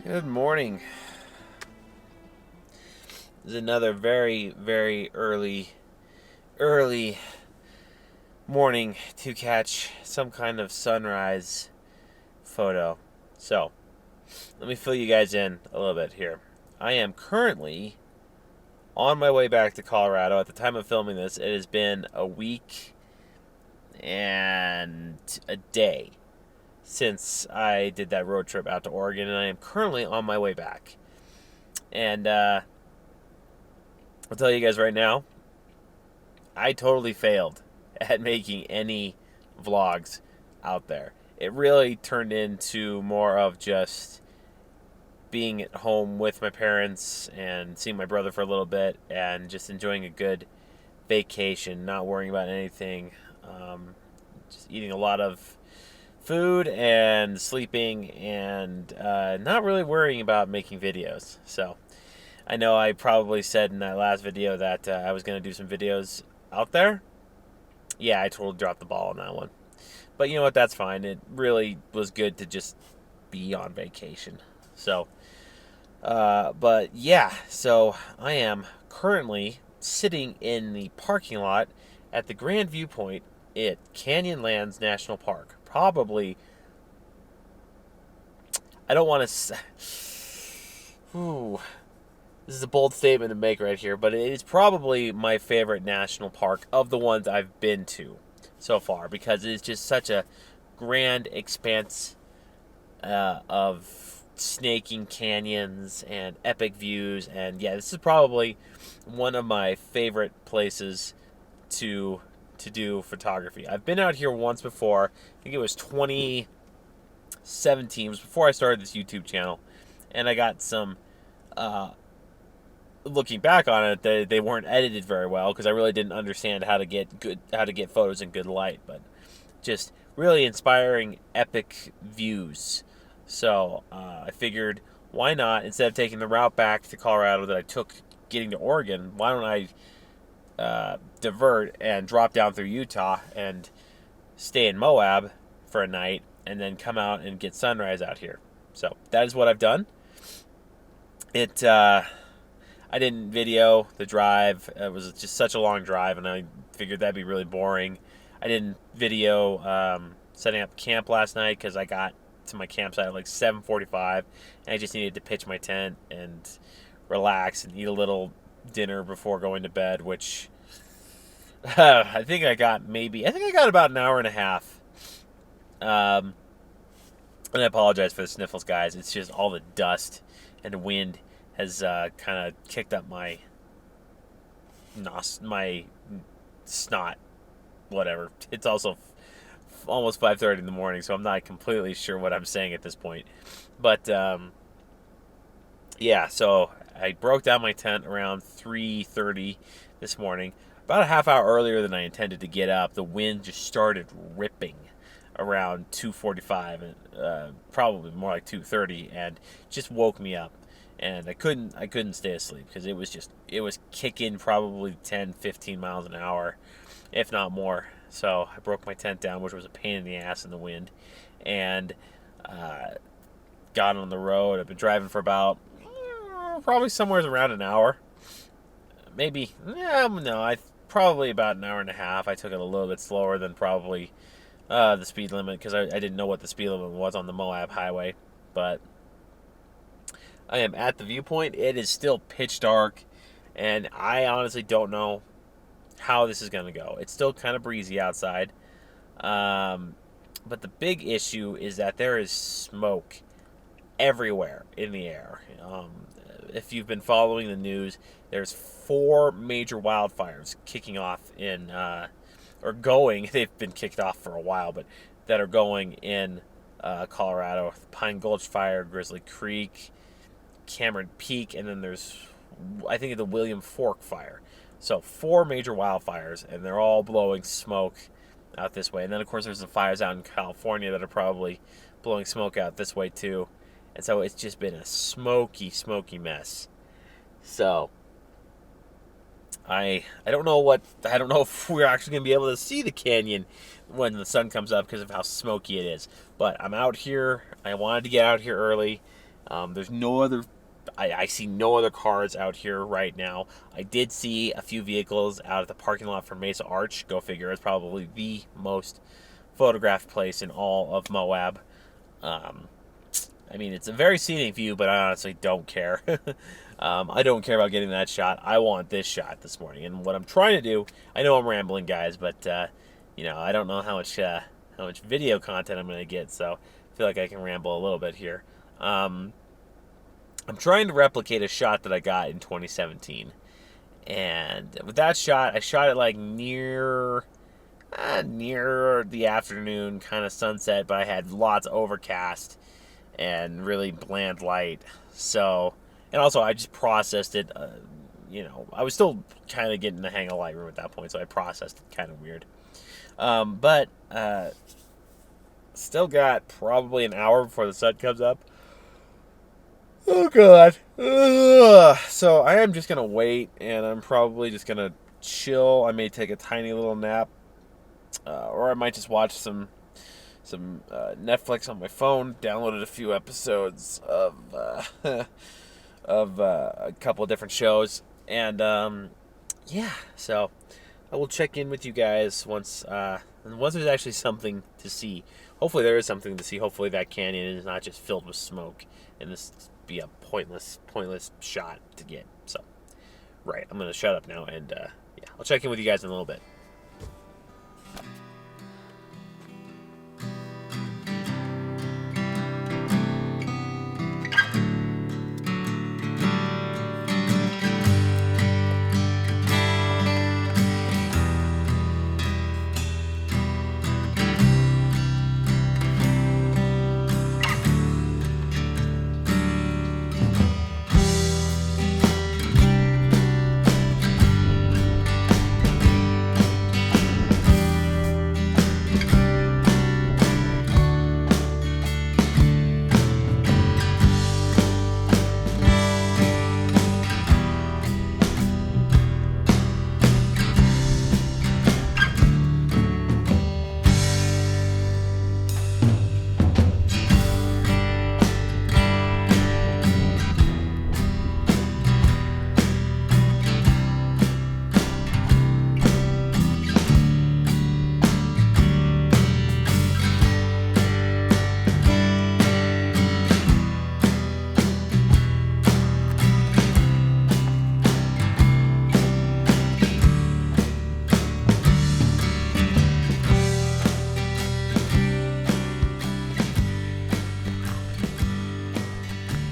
Good morning. This is another very, very early morning to catch some kind of sunrise photo. So, let me fill you guys in a little bit here. I am currently on my way back to Colorado. At the time of filming this, it has been a week and a day since I did that road trip out to Oregon, and I am currently on my way back. And I'll tell you guys right now, I totally failed at making any vlogs out there. It really turned into more of just being at home with my parents and seeing my brother for a little bit and just enjoying a good vacation, not worrying about anything, just eating a lot of food and sleeping and not really worrying about making videos. So I know I probably said in that last video that I was going to do some videos out there. Yeah, I totally dropped the ball on that one. But you know what? That's fine. It really was good to just be on vacation. So, but yeah, so I am currently sitting in the parking lot at the Grand Viewpoint at Canyonlands National Park. Probably, I don't want to. Ooh, this is a bold statement to make right here, but it is probably my favorite national park of the ones I've been to so far because it is just such a grand expanse of snaking canyons and epic views. And yeah, this is probably one of my favorite places to do photography. I've been out here once before. I think it was 2017. It was before I started this YouTube channel, and I got some. Looking back on it, they weren't edited very well because I really didn't understand how to get photos in good light. But just really inspiring, epic views. So I figured, why not, instead of taking the route back to Colorado that I took getting to Oregon, why don't I divert and drop down through Utah and stay in Moab for a night and then come out and get sunrise out here. So that is what I've done. I didn't video the drive. It was just such a long drive, and I figured that'd be really boring. I didn't video setting up camp last night because I got to my campsite at like 7:45, and I just needed to pitch my tent and relax and eat a little dinner before going to bed, which I think I got about an hour and a half. And I apologize for the sniffles, guys. It's just all the dust and wind has kind of kicked up my snot, whatever. It's also almost 5:30 in the morning, so I'm not completely sure what I'm saying at this point. But yeah, so I broke down my tent around 3:30 this morning, about a half hour earlier than I intended to get up. The wind just started ripping around 2:45, and probably more like 2:30, and just woke me up. And I couldn't stay asleep because it was kicking probably 10, 15 miles an hour, if not more. So I broke my tent down, which was a pain in the ass in the wind, and got on the road. I've been driving for about probably somewhere around an hour, maybe. Yeah, no, I probably about an hour and a half. I took it a little bit slower than probably the speed limit because I didn't know what the speed limit was on the Moab Highway, but I am at the viewpoint. It is still pitch dark, and I honestly don't know how this is going to go. It's still kind of breezy outside, but the big issue is that there is smoke everywhere in the air. If you've been following the news, there's 4 major wildfires kicking off in, or going. They've been kicked off for a while, but that are going in Colorado. Pine Gulch Fire, Grizzly Creek, Cameron Peak, and then there's, I think, the William Fork Fire. So 4 major wildfires, and they're all blowing smoke out this way. And then, of course, there's the fires out in California that are probably blowing smoke out this way, too. And so it's just been a smoky mess. So I don't know if we're actually going to be able to see the canyon when the sun comes up because of how smoky it is. But I'm out here. I wanted to get out here early There's no other. I see no other cars out here right now. I did see a few vehicles out at the parking lot for Mesa Arch. Go figure. It's probably the most photographed place in all of Moab. Um, I mean, it's a very scenic view, but I honestly don't care. I don't care about getting that shot. I want this shot this morning. And what I'm trying to do, I know I'm rambling, guys, but I don't know how much video content I'm going to get, so I feel like I can ramble a little bit here. I'm trying to replicate a shot that I got in 2017. And with that shot, I shot it like near the afternoon, kind of sunset, but I had lots of overcast and really bland light. So, and also I just processed it. I was still kind of getting the hang of Lightroom at that point, so I processed it kind of weird. But still got probably an hour before the sun comes up. Oh, God. Ugh. So I am just going to wait, and I'm probably just going to chill. I may take a tiny little nap, or I might just watch some Netflix on my phone. Downloaded a few episodes of a couple of different shows. And, so I will check in with you guys once there's actually something to see. Hopefully there is something to see. Hopefully that canyon is not just filled with smoke, and this be a pointless shot to get. So, right, I'm going to shut up now, and I'll check in with you guys in a little bit.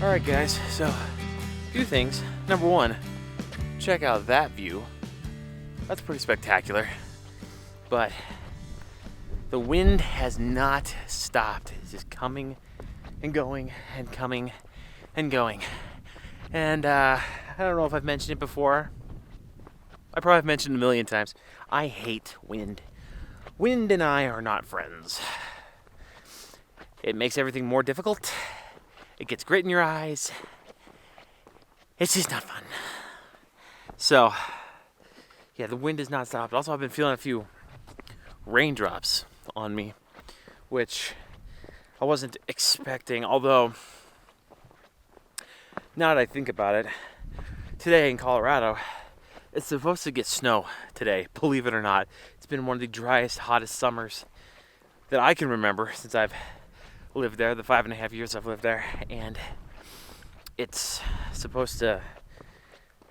Alright guys, so a few things. Number one, check out that view. That's pretty spectacular. But the wind has not stopped. It's just coming and going and coming and going. And I don't know if I've mentioned it before. I probably have mentioned it a million times. I hate wind. Wind and I are not friends. It makes everything more difficult. It gets grit in your eyes. It's just not fun. So, yeah, the wind has not stopped. Also, I've been feeling a few raindrops on me, which I wasn't expecting. Although, now that I think about it, today in Colorado, it's supposed to get snow today, believe it or not. It's been one of the driest, hottest summers that I can remember since I've lived there, the 5.5 years I've lived there, and it's supposed to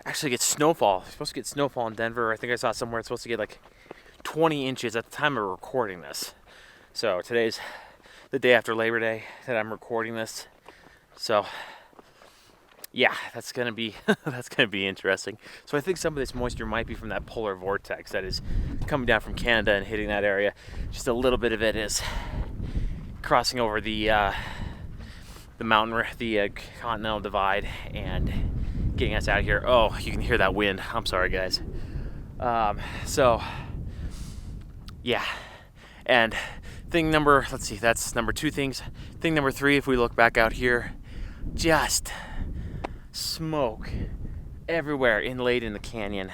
actually get snowfall. It's supposed to get snowfall in Denver. I think I saw somewhere it's supposed to get like 20 inches at the time of recording this. So today's the day after Labor Day that I'm recording this. So yeah, that's gonna be interesting. So I think some of this moisture might be from that polar vortex that is coming down from Canada and hitting that area. Just a little bit of it is crossing over the mountain, the continental divide, and getting us out of here. Oh, you can hear that wind. I'm sorry, guys. So yeah, and that's number two things. Thing number three, if we look back out here, just smoke everywhere inlaid in the canyon,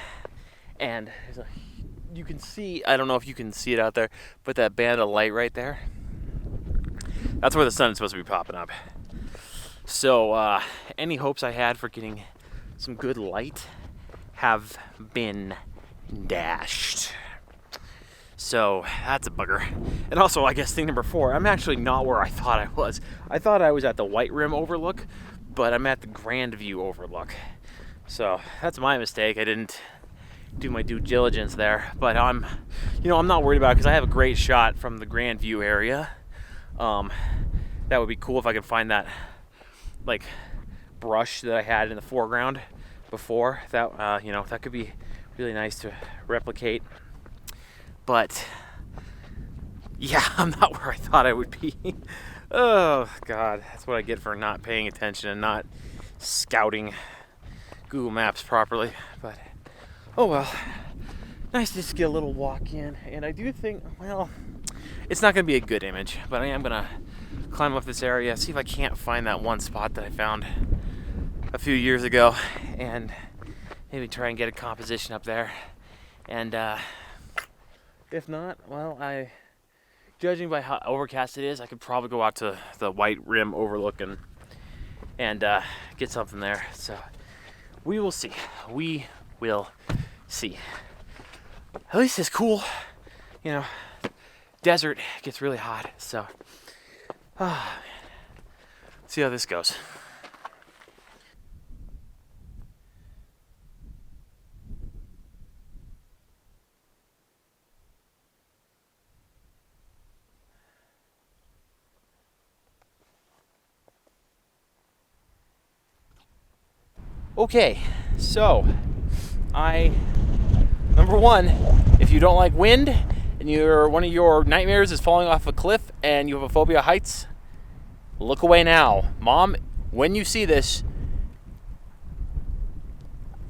and you can see, I don't know if you can see it out there, but that band of light right there, that's where the sun is supposed to be popping up. So any hopes I had for getting some good light have been dashed. So that's a bugger. And also, I guess thing number 4, I'm actually not where I thought I was. I thought I was at the White Rim Overlook, but I'm at the Grand View Overlook. So that's my mistake. I didn't do my due diligence there, but I'm not worried about it because I have a great shot from the Grand View area. That would be cool if I could find that like brush that I had in the foreground before. That that could be really nice to replicate. But yeah, I'm not where I thought I would be. Oh God, that's what I get for not paying attention and not scouting Google Maps properly. But oh well, nice to just get a little walk in. And I do think, well, it's not going to be a good image, but I am going to climb up this area, see if I can't find that one spot that I found a few years ago, and maybe try and get a composition up there. And if not, well, judging by how overcast it is, I could probably go out to the White Rim Overlook and get something there. So we will see. We will see. At least it's cool. Desert gets really hot, so see how this goes. Okay, so number 1, if you don't like wind and one of your nightmares is falling off a cliff and you have a phobia of heights, look away now. Mom, when you see this,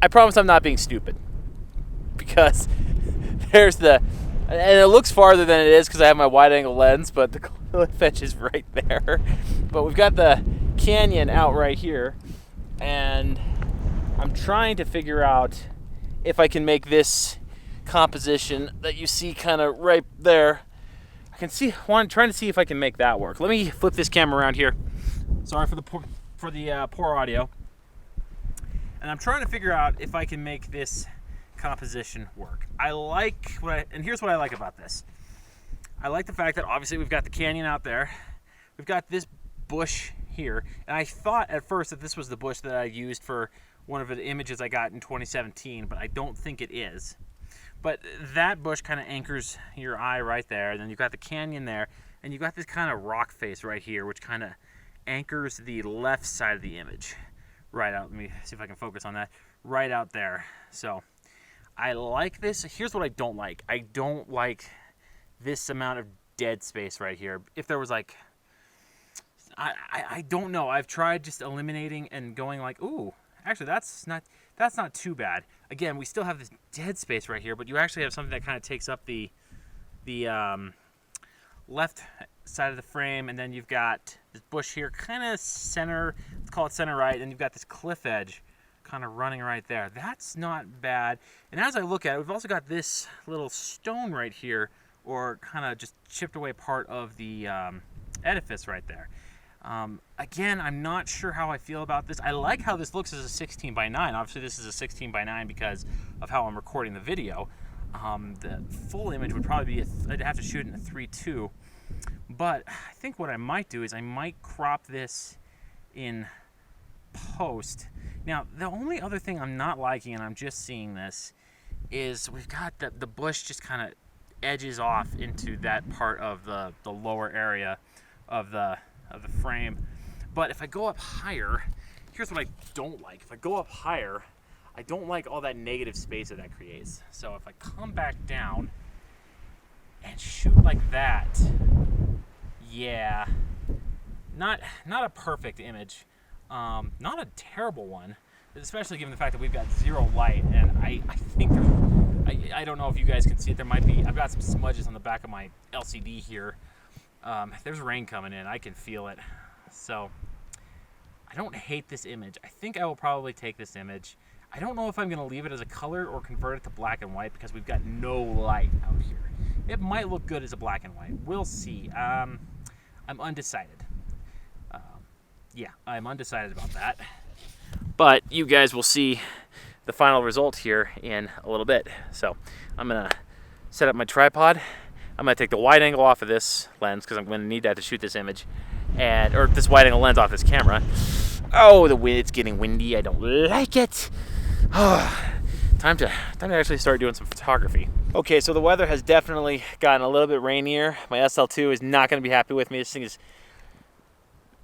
I promise I'm not being stupid, because and it looks farther than it is because I have my wide angle lens, but the cliff edge is right there. But we've got the canyon out right here, and I'm trying to figure out if I can make this composition that you see kind of right there. Trying to see if I can make that work. Let me flip this camera around here. Sorry for the poor audio. And I'm trying to figure out if I can make this composition work. And here's what I like about this. I like the fact that obviously we've got the canyon out there. We've got this bush here, and I thought at first that this was the bush that I used for one of the images I got in 2017, but I don't think it is. But that bush kind of anchors your eye right there, and then you've got the canyon there, and you've got this kind of rock face right here, which kind of anchors the left side of the image right out. Let me see if I can focus on that right out there. So I like this. Here's what I don't like. I don't like this amount of dead space right here. If there was like, I don't know. I've tried just eliminating and going like, ooh, actually that's not too bad. Again, we still have this dead space right here, but you actually have something that kind of takes up the left side of the frame, and then you've got this bush here, kind of center. Let's call it center right, and you've got this cliff edge kind of running right there. That's not bad. And as I look at it, we've also got this little stone right here, or kind of just chipped away part of the edifice right there. Again, I'm not sure how I feel about this. I like how this looks as a 16 by 9. Obviously, this is a 16 by 9 because of how I'm recording the video. The full image would probably be, I'd have to shoot it in a 3:2. But I think what I might do is I might crop this in post. Now, the only other thing I'm not liking, and I'm just seeing this, is we've got the bush just kind of edges off into that part of the lower area of the frame. But if I go up higher, here's what I don't like. If I go up higher, I don't like all that negative space that creates. So if I come back down and shoot like that, yeah, not a perfect image, not a terrible one, especially given the fact that we've got zero light, and I think I don't know if you guys can see it. There might be, I've got some smudges on the back of my LCD here. There's rain coming in. I can feel it. So I don't hate this image. I think I will probably take this image. I don't know if I'm going to leave it as a color or convert it to black and white because we've got no light out here. It might look good as a black and white. We'll see. I'm undecided. yeah, I'm undecided about that. But you guys will see the final result here in a little bit. So I'm gonna set up my tripod. I'm gonna take the wide angle off of this lens because I'm gonna need that to shoot this image, or this wide angle lens off this camera. Oh, the wind, it's getting windy. I don't like it. Time to actually start doing some photography. Okay, so the weather has definitely gotten a little bit rainier. My SL2 is not gonna be happy with me. This thing is,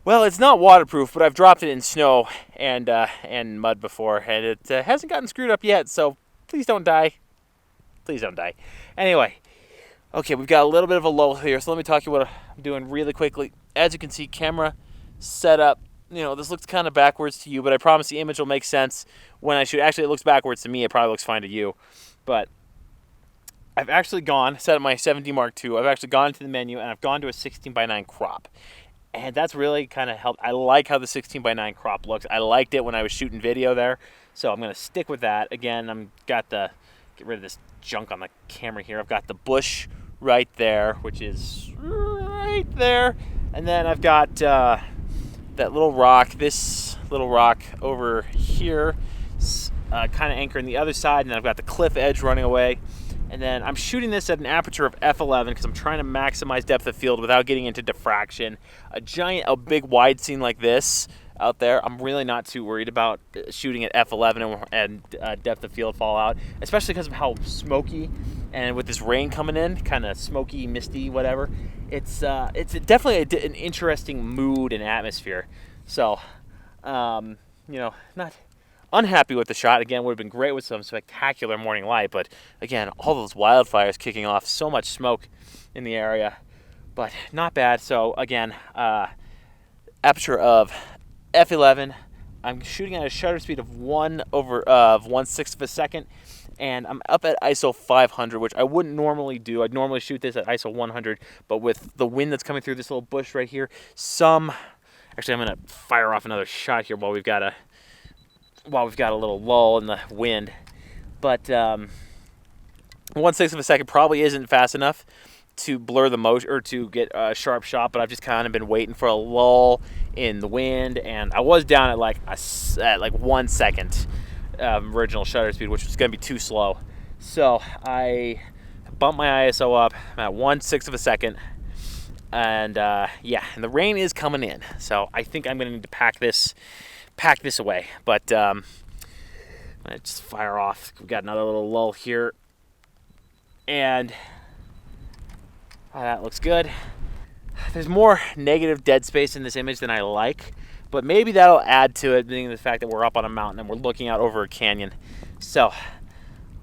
well, it's not waterproof, but I've dropped it in snow and mud before, and it hasn't gotten screwed up yet, so please don't die. Please don't die. Anyway, okay, we've got a little bit of a lull here, so let me talk to you what I'm doing really quickly. As you can see, camera setup. You know, this looks kind of backwards to you, but I promise the image will make sense when I shoot. Actually, it looks backwards to me. It probably looks fine to you. But I've actually set up my 7D Mark II. I've actually gone into the menu, and I've gone to a 16:9 crop. And that's really kind of helped. I like how the 16:9 crop looks. I liked it when I was shooting video there. So I'm going to stick with that. Again, get rid of this junk on the camera here. I've got the bush right there, which is right there. And then I've got that little rock, this little rock over here, kind of anchoring the other side. And then I've got the cliff edge running away. And then I'm shooting this at an aperture of f11 because I'm trying to maximize depth of field without getting into diffraction. A big wide scene like this out there, I'm really not too worried about shooting at f11 and depth of field fallout, especially because of how smoky, and with this rain coming in, kind of smoky, misty, whatever. It's definitely an interesting mood and atmosphere. So, not unhappy with the shot. Again, would have been great with some spectacular morning light, but again, all those wildfires kicking off, so much smoke in the area, but not bad. So again, aperture of f11. I'm shooting at a shutter speed of 1/6 of a second, and I'm up at ISO 500, which I wouldn't normally do. I'd normally shoot this at ISO 100, but with the wind that's coming through this little bush right here, actually, I'm gonna fire off another shot here while we've got a little lull in the wind. But 1/6 of a second probably isn't fast enough to blur the motion or to get a sharp shot, but I've just kind of been waiting for a lull in the wind, and I was down at like 1 second original shutter speed, which was going to be too slow. So I bumped my ISO up. I'm at 1/6 of a second, and and the rain is coming in, so I think I'm going to need to pack this away. But I'm gonna just fire off. We've got another little lull here, and that looks good. There's more negative dead space in this image than I like, but maybe that'll add to it, being the fact that we're up on a mountain and we're looking out over a canyon. So,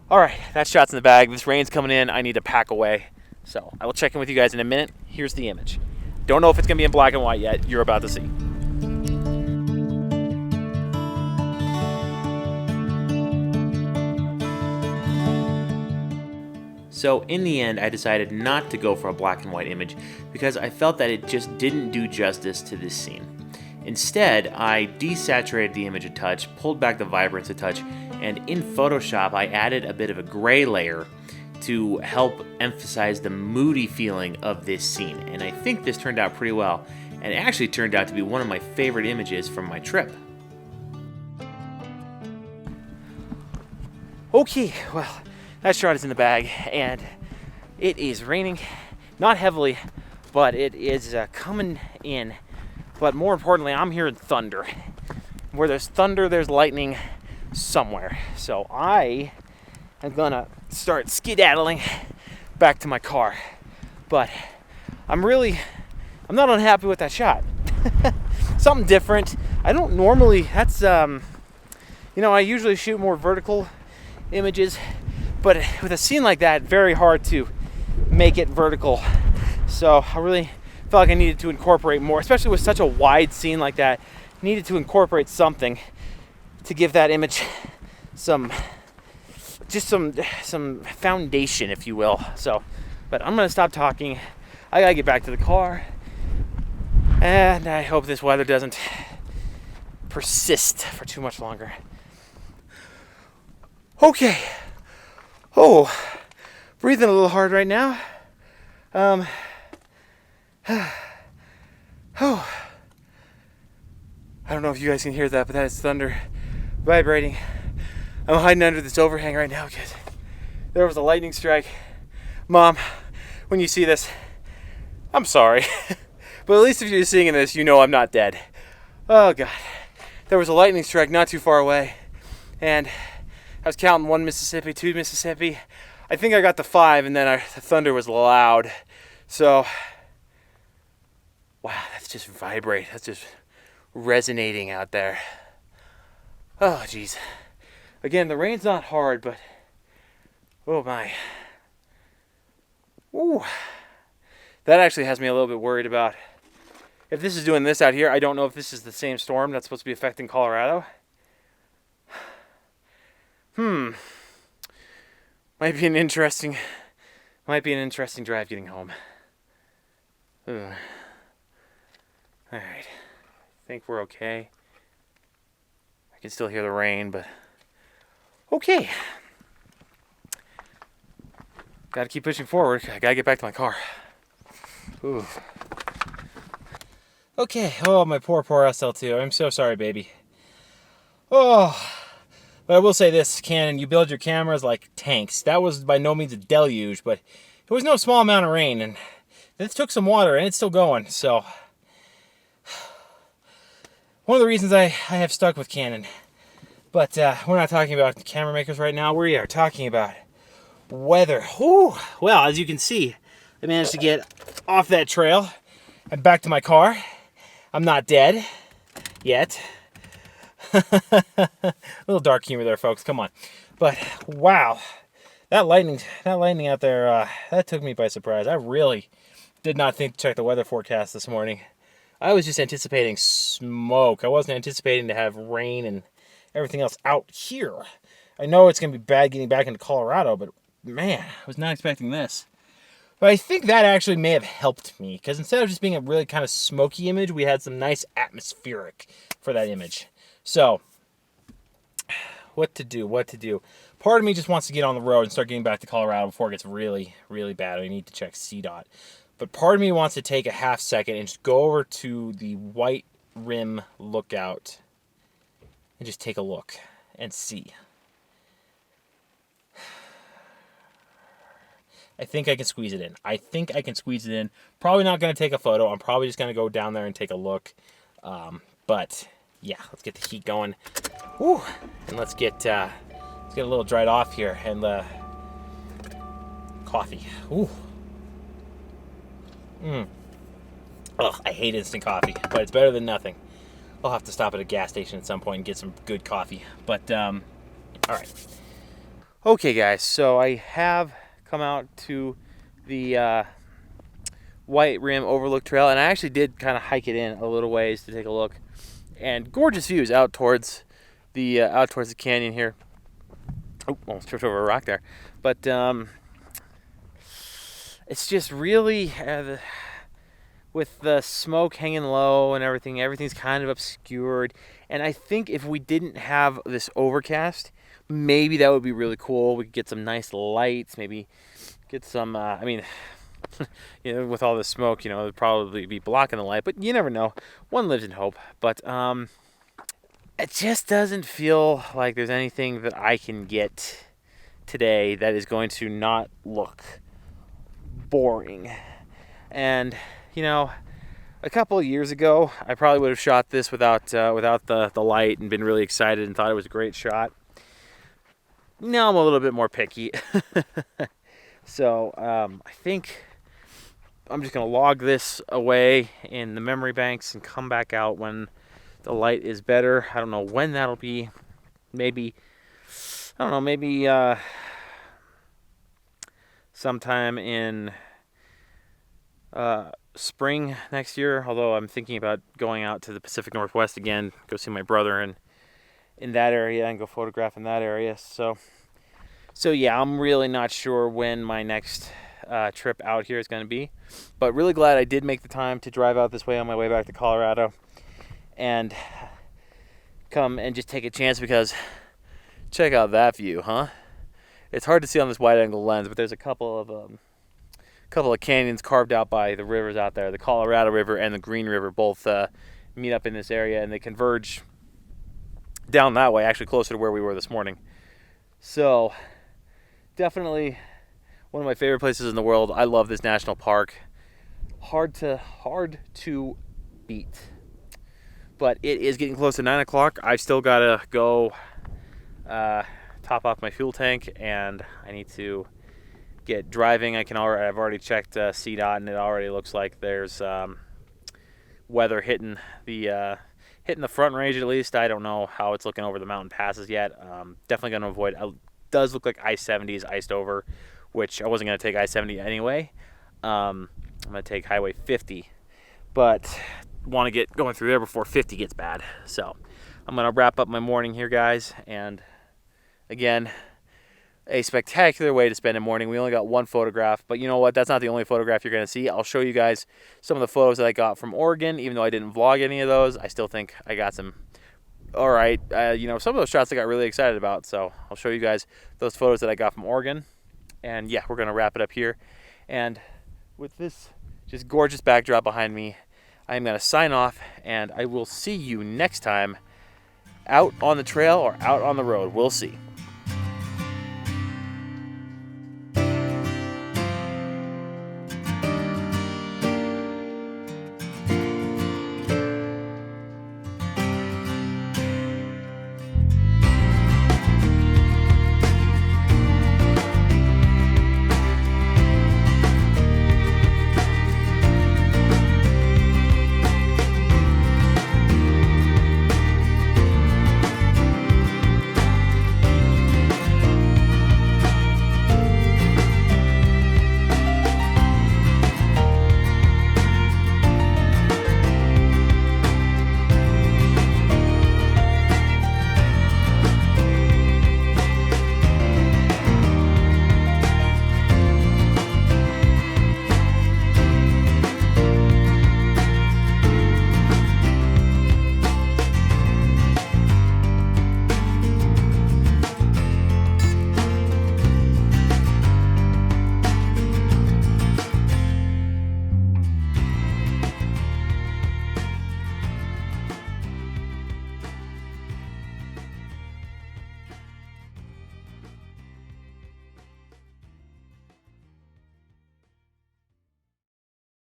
all right, that shot's in the bag. This rain's coming in. I need to pack away. So I will check in with you guys in a minute. Here's the image. Don't know if it's gonna be in black and white yet. You're about to see. So in the end, I decided not to go for a black and white image because I felt that it just didn't do justice to this scene. Instead, I desaturated the image a touch, pulled back the vibrance a touch, and in Photoshop, I added a bit of a gray layer to help emphasize the moody feeling of this scene. And I think this turned out pretty well, and it actually turned out to be one of my favorite images from my trip. Okay, well, that shot is in the bag, and it is raining, not heavily, but it is coming in. But more importantly, I'm hearing thunder. Where there's thunder, there's lightning somewhere. So I am gonna start skedaddling back to my car. But I'm not unhappy with that shot. Something different. I don't normally, I usually shoot more vertical images, but with a scene like that, very hard to make it vertical. So I really felt like I needed to incorporate more, especially with such a wide scene like that. Needed to incorporate something to give that image some foundation, if you will. So, but I'm gonna stop talking. I gotta get back to the car, and I hope this weather doesn't persist for too much longer. Okay. Oh, breathing a little hard right now. Oh. 1 I don't know if you guys can hear that, but that is thunder vibrating. I'm hiding under this overhang right now because there was a lightning strike. Mom, when you see this, I'm sorry. But at least if you're seeing this, you know I'm not dead. Oh God. There was a lightning strike not too far away. And I was counting 1 Mississippi, 2 Mississippi. I think I got to 5, and then the thunder was loud. So, wow, that's just vibrate. That's just resonating out there. Oh, geez. Again, the rain's not hard, but oh my. Ooh. That actually has me a little bit worried about if this is doing this out here. I don't know if this is the same storm that's supposed to be affecting Colorado. Might be an interesting drive getting home. Ugh. All right. I think we're okay. I can still hear the rain, but okay. Got to keep pushing forward. I got to get back to my car. Ooh. Okay. Oh, my poor SL2. I'm so sorry, baby. Oh. But I will say this, Canon, you build your cameras like tanks. That was by no means a deluge, but it was no small amount of rain, and this took some water, and it's still going. So, one of the reasons I have stuck with Canon. But we're not talking about camera makers right now. We are talking about weather. Whew. Well, as you can see, I managed to get off that trail and back to my car. I'm not dead yet. A little dark humor there, folks. Come on. But wow, that lightning out there, that took me by surprise. I really did not think to check the weather forecast this morning. I was just anticipating smoke. I wasn't anticipating to have rain and everything else out here. I know it's going to be bad getting back into Colorado, but man, I was not expecting this. But I think that actually may have helped me, because instead of just being a really kind of smoky image, we had some nice atmospheric for that image. So, what to do? Part of me just wants to get on the road and start getting back to Colorado before it gets really, really bad. I need to check CDOT. But part of me wants to take a half second and just go over to the White Rim Lookout and just take a look and see. I think I can squeeze it in. Probably not going to take a photo. I'm probably just going to go down there and take a look. But yeah, let's get the heat going. Woo! And let's get a little dried off here, and coffee. Ooh. Ugh, I hate instant coffee, but it's better than nothing. I'll have to stop at a gas station at some point and get some good coffee. But all right. Okay, guys. So I have come out to the White Rim Overlook Trail, and I actually did kind of hike it in a little ways to take a look. And gorgeous views out towards the canyon here. Oh, almost tripped over a rock there. But it's just really with the smoke hanging low and everything's kind of obscured. And I think if we didn't have this overcast, maybe that would be really cool. We could get some nice lights, maybe get some, with all this smoke, it would probably be blocking the light, but you never know. One lives in hope. But it just doesn't feel like there's anything that I can get today that is going to not look boring. And a couple of years ago, I probably would have shot this without the light and been really excited and thought it was a great shot. Now I'm a little bit more picky. So I think I'm just going to log this away in the memory banks and come back out when the light is better. I don't know when that'll be. Maybe sometime in spring next year, although I'm thinking about going out to the Pacific Northwest again, go see my brother in that area and go photograph in that area. So yeah, I'm really not sure when my next trip out here is going to be, but really glad I did make the time to drive out this way on my way back to Colorado and come and just take a chance, because check out that view, huh? It's hard to see on this wide-angle lens, but there's a couple of canyons carved out by the rivers out there, the Colorado River and the Green River, both meet up in this area, and they converge down that way, actually closer to where we were this morning. So definitely one of my favorite places in the world. I love this national park. Hard to beat. But it is getting close to 9 o'clock. I've still got to go top off my fuel tank, and I need to get driving. I've already checked CDOT, and it already looks like there's weather hitting the front range at least. I don't know how it's looking over the mountain passes yet. Definitely going to avoid. It does look like I-70 is iced over, which I wasn't going to take I-70 anyway. I'm going to take Highway 50, but want to get going through there before 50 gets bad. So I'm going to wrap up my morning here, guys. And again, a spectacular way to spend a morning. We only got one photograph, but you know what? That's not the only photograph you're going to see. I'll show you guys some of the photos that I got from Oregon. Even though I didn't vlog any of those, I still think I got some all right. Some of those shots I got really excited about. So I'll show you guys those photos that I got from Oregon. And yeah, we're going to wrap it up here. And with this just gorgeous backdrop behind me, I'm going to sign off, and I will see you next time out on the trail or out on the road. We'll see.